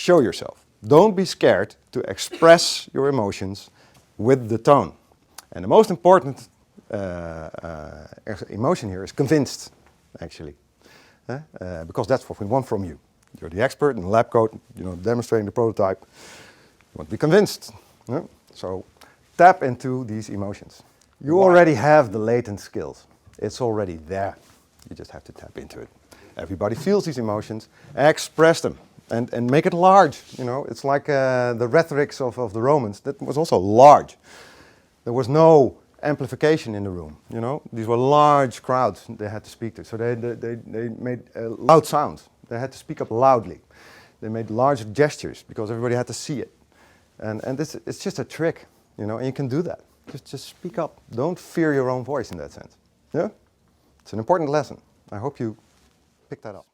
show yourself. Don't be scared to express your emotions with the tone. And the most important emotion here is convinced, actually. Because that's what we want from you. You're the expert in the lab coat, demonstrating the prototype. You want to be convinced. So tap into these emotions. You already have the latent skills. It's already there. You just have to tap into it. Everybody feels these emotions. Express them and make it large. It's like the rhetorics of the Romans. That was also large. There was no amplification in the room. These were large crowds they had to speak to. So they made loud sounds. They had to speak up loudly. They made large gestures because everybody had to see it. And it's just a trick, and you can do that. Just speak up. Don't fear your own voice in that sense. Yeah? It's an important lesson. I hope you pick that up.